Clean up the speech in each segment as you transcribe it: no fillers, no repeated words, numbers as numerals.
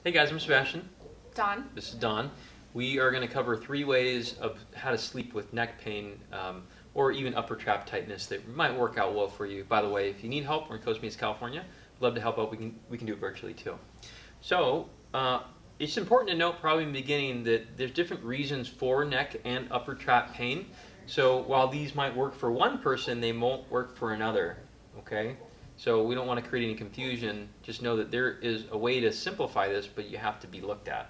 Hey guys, I'm Sebastian. Dawn. This is Don. We are going to cover 3 ways of how to sleep with neck pain or even upper trap tightness that might work out well for you. By the way, if you need help, we're in Costa Mesa, California. We'd love to help out. We can do it virtually too. So it's important to note probably in the beginning that there's different reasons for neck and upper trap pain. So while these might work for one person, they won't work for another. Okay? So we don't want to create any confusion. Just know that there is a way to simplify this, but you have to be looked at.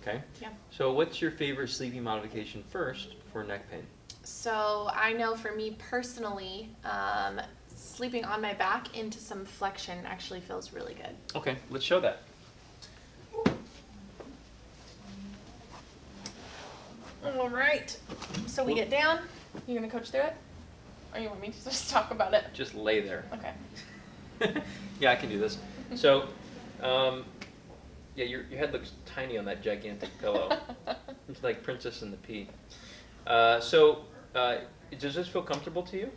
Okay? Yeah. So what's your favorite sleeping modification first for neck pain? So I know for me personally, sleeping on my back into some flexion actually feels really good. Okay, let's show that. All right. So we get down. You gonna coach through it, or you want me to just talk about it? Just lay there. Okay. Yeah, I can do this. So, yeah, your head looks tiny on that gigantic pillow. It's like Princess and the Pea. So, does this feel comfortable to you?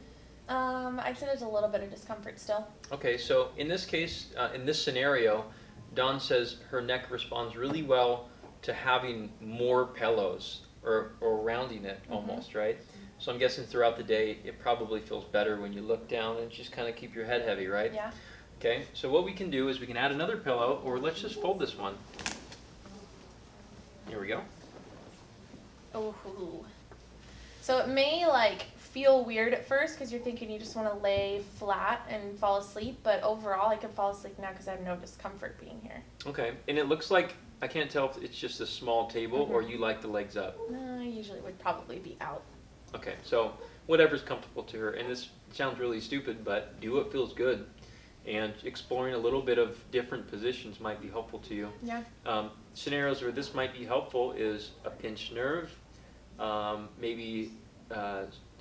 I'd say there's a little bit of discomfort still. Okay, so in this case, in this scenario, Dawn says her neck responds really well to having more pillows or rounding it almost, right? So I'm guessing throughout the day, it probably feels better when you look down and just kind of keep your head heavy, right? Yeah. Okay, so what we can do is we can add another pillow, or let's just fold this one. Here we go. Oh. So it may feel weird at first because you're thinking you just want to lay flat and fall asleep, but overall I can fall asleep now because I have no discomfort being here. Okay, and it looks like, I can't tell if it's just a small table or you like the legs up. I usually would probably be out. Okay, so whatever's comfortable to her, and this sounds really stupid, but do what feels good. And exploring a little bit of different positions might be helpful to you. Yeah. Scenarios where this might be helpful is a pinched nerve, maybe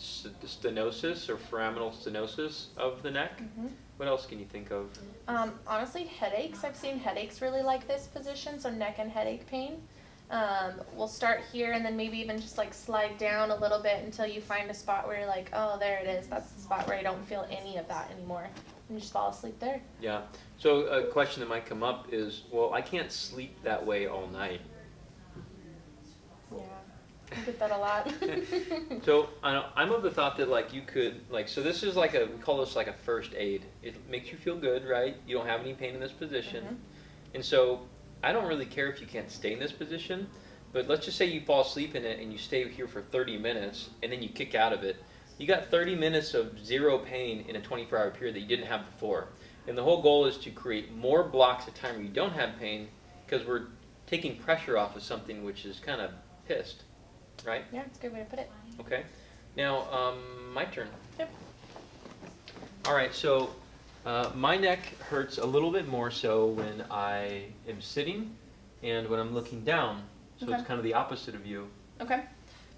stenosis or foraminal stenosis of the neck. What else can you think of? Honestly, headaches. I've seen headaches really like this position, so neck and headache pain. We'll start here and then maybe even just slide down a little bit until you find a spot where you're like, oh, there it is. That's the spot where I don't feel any of that anymore. And just fall asleep there. Yeah. So a question that might come up is, well, I can't sleep that way all night. Yeah, I get that a lot. So I'm of the thought that you could, so this is we call this a first aid. It makes you feel good, right? You don't have any pain in this position. And so I don't really care if you can't stay in this position, but let's just say you fall asleep in it and you stay here for 30 minutes and then you kick out of it. You got 30 minutes of zero pain in a 24-hour period that you didn't have before. And the whole goal is to create more blocks of time where you don't have pain because we're taking pressure off of something which is kind of pissed, right? Yeah, it's a good way to put it. Okay. Now, my turn. Yep. All right, so my neck hurts a little bit more so when I am sitting and when I'm looking down. So it's kind of the opposite of you. Okay.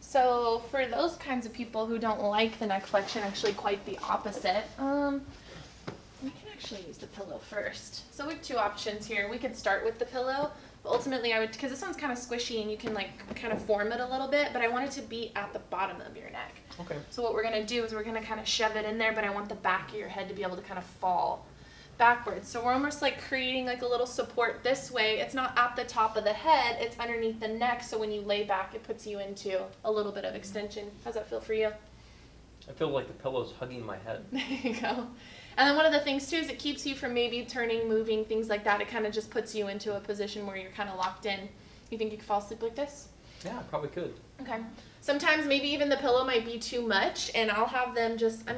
So for those kinds of people who don't like the neck flexion, actually quite the opposite, we can actually use the pillow first. So we have 2 options here. We could start with the pillow, but ultimately I would, because this one's kind of squishy and you can kind of form it a little bit, but I want it to be at the bottom of your neck. Okay. So what we're going to do is we're going to kind of shove it in there, but I want the back of your head to be able to kind of fall backwards. So we're almost creating a little support this way. It's not at the top of the head, it's underneath the neck, so when you lay back it puts you into a little bit of extension. How's that feel for you? I feel like the pillow's hugging my head. There you go. And then one of the things too is it keeps you from maybe turning, moving, things like that. It kind of just puts you into a position where you're kind of locked in. You think you could fall asleep like this? Yeah, I probably could. Okay. Sometimes maybe even the pillow might be too much, and I'll have them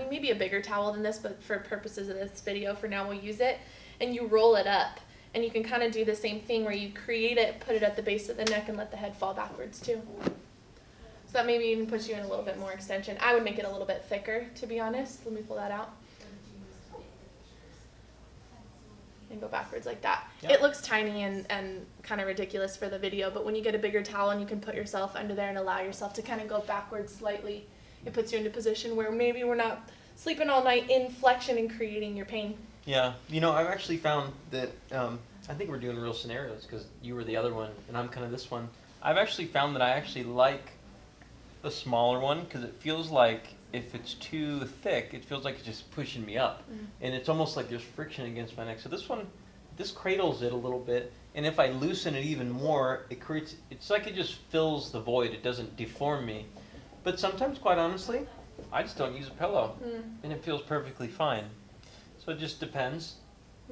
maybe a bigger towel than this, but for purposes of this video, for now we'll use it, and you roll it up. And you can kind of do the same thing where you create it, put it at the base of the neck, and let the head fall backwards too. So that maybe even puts you in a little bit more extension. I would make it a little bit thicker, to be honest. Let me pull that out. And go backwards like that. Yep. It looks tiny and kind of ridiculous for the video, but when you get a bigger towel and you can put yourself under there and allow yourself to kind of go backwards slightly, it puts you into a position where maybe we're not sleeping all night in flexion and creating your pain. Yeah, I've actually found that, I think we're doing real scenarios because you were the other one and I'm kind of this one. I've actually found that I actually like the smaller one because it feels like if it's too thick, it feels like it's just pushing me up. And it's almost like there's friction against my neck. So this one, this cradles it a little bit, And if I loosen it even more, it's like it just fills the void. It doesn't deform me. But sometimes, quite honestly, I just don't use a pillow, and it feels perfectly fine. So it just depends.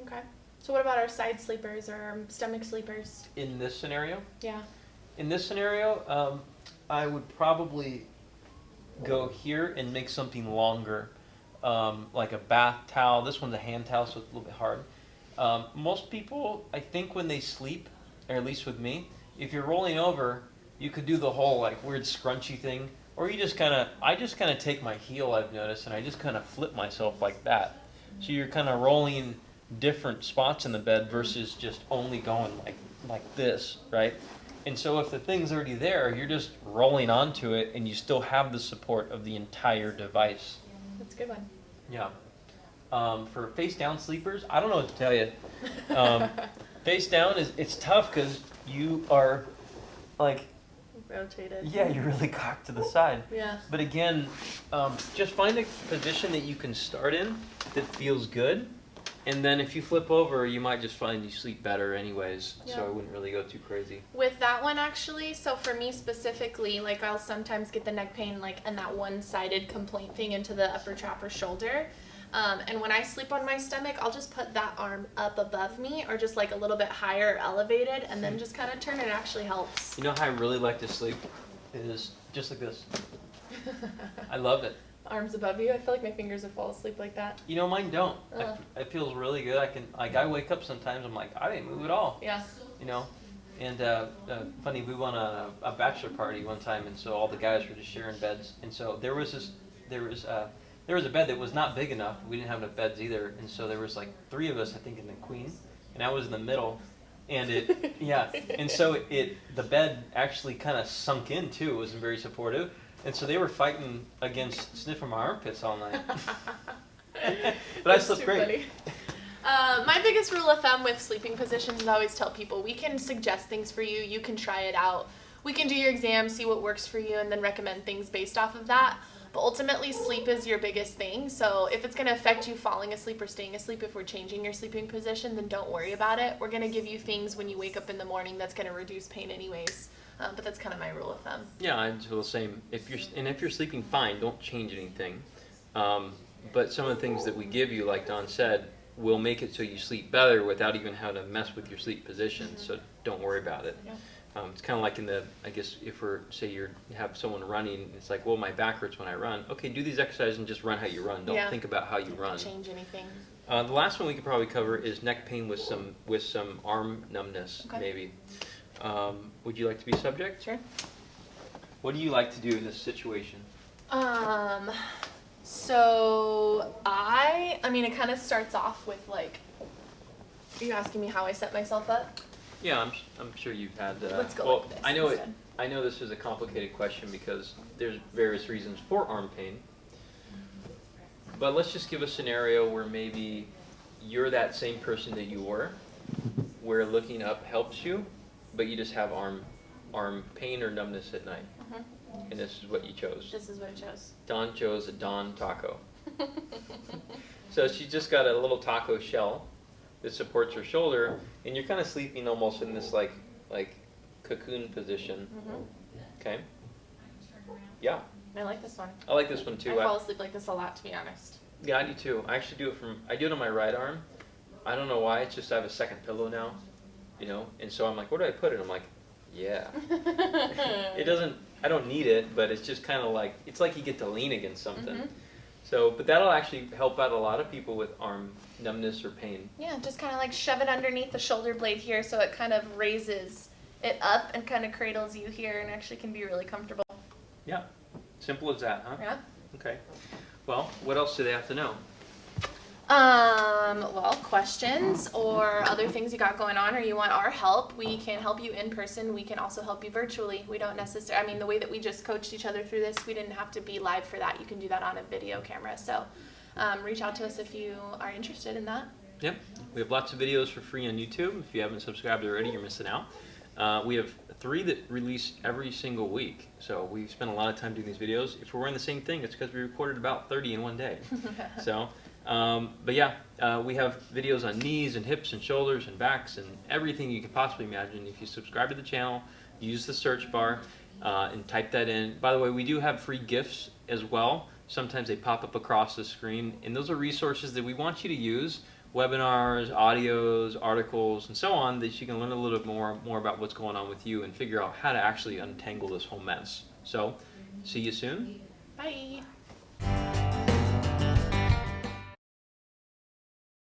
Okay. So what about our side sleepers or our stomach sleepers? In this scenario? Yeah. In this scenario, I would probably go here and make something longer, like a bath towel. This one's a hand towel, so it's a little bit hard. Most people, I think when they sleep, or at least with me, if you're rolling over, you could do the whole like weird scrunchy thing, or I just kind of take my heel, I've noticed, and I just kind of flip myself like that. So you're kind of rolling different spots in the bed versus just only going like this, right? And so if the thing's already there, you're just rolling onto it, and you still have the support of the entire device. That's a good one. Yeah. For face down sleepers, I don't know what to tell you. Face down it's tough because you are like Rotated. yeah, you're really cocked to the side. Yeah. But again, just find a position that you can start in that feels good, and then if you flip over, you might just find you sleep better anyways. Yeah. So I wouldn't really go too crazy. With that one, actually, so for me specifically, like I'll sometimes get the neck pain, like, and that one-sided complaint thing into the upper trap or shoulder. And when I sleep on my stomach, I'll just put that arm up above me or just like a little bit higher or elevated, and then just kind of turn. It actually helps. You know how I really like to sleep is just like this. I love it. Arms above you. I feel like my fingers would fall asleep like that. You know, mine don't. Ugh. It feels really good. I wake up sometimes, I'm like, I didn't move at all. Yeah. You know? And funny, we went on a bachelor party one time, and so all the guys were just sharing beds. And so there was a bed that was not big enough. We didn't have enough beds either. And so there was like 3 of us, I think, in the queen, and I was in the middle. And and so the bed actually kind of sunk in too. It wasn't very supportive. And so they were fighting against sniffing my armpits all night. But I slept great. Funny. My biggest rule of thumb with sleeping positions is I always tell people, we can suggest things for you. You can try it out. We can do your exam, see what works for you, and then recommend things based off of that. But ultimately, sleep is your biggest thing. So if it's going to affect you falling asleep or staying asleep, if we're changing your sleeping position, then don't worry about it. We're going to give you things when you wake up in the morning that's going to reduce pain anyways. But that's kind of my rule of thumb. Yeah, I feel the same. If you're sleeping fine, don't change anything. But some of the things that we give you, like Don said, will make it so you sleep better without even having to mess with your sleep position. Mm-hmm. So don't worry about it. Yeah. It's kind of like I guess if you have someone running, it's like, well, my back hurts when I run. Okay, do these exercises and just run how you run. Don't think about how you run. Change anything. The last one we could probably cover is neck pain with some arm numbness, maybe. Would you like to be subject? Sure. What do you like to do in this situation? So I mean, it kind of starts off with like, are you asking me how I set myself up? Yeah, I'm sure you've had. Let's go with this. I know instead. I know this is a complicated question because there's various reasons for arm pain. But let's just give a scenario where maybe you're that same person that you were, where looking up helps you, but you just have arm pain or numbness at night. Mm-hmm. And this is what you chose. This is what I chose. Dawn chose a Dawn taco. So she just got a little taco shell that supports her shoulder, and you're kind of sleeping almost in this like cocoon position. Mm-hmm. Okay. Yeah. I like this one. I like this one too. I fall asleep like this a lot, to be honest. Yeah, I do too. I actually do it on my right arm. I don't know why. It's just I have a second pillow now, and so I'm like, where do I put it? I'm like, yeah. I don't need it, but it's just kind of like, it's like you get to lean against something. Mm-hmm. So, but that'll actually help out a lot of people with arm numbness or pain. Yeah, just kind of like shove it underneath the shoulder blade here so it kind of raises it up and kind of cradles you here and actually can be really comfortable. Yeah, simple as that, huh? Yeah. Okay. Well, what else do they have to know? Well, questions or other things you got going on or you want our help, we can help you in person. We can also help you virtually. We don't necessarily, the way that we just coached each other through this, we didn't have to be live for that. You can do that on a video camera. So reach out to us if you are interested in that. Yep. We have lots of videos for free on YouTube. If you haven't subscribed already, you're missing out. We have 3 that release every single week. So we spend a lot of time doing these videos. If we're wearing the same thing, it's because we recorded about 30 in one day. So But yeah, we have videos on knees and hips and shoulders and backs and everything you can possibly imagine. If you subscribe to the channel, use the search bar and type that in. By the way, we do have free gifts as well. Sometimes they pop up across the screen, and those are resources that we want you to use. Webinars, audios, articles, and so on, that you can learn a little bit more about what's going on with you and figure out how to actually untangle this whole mess. So, see you soon. Bye.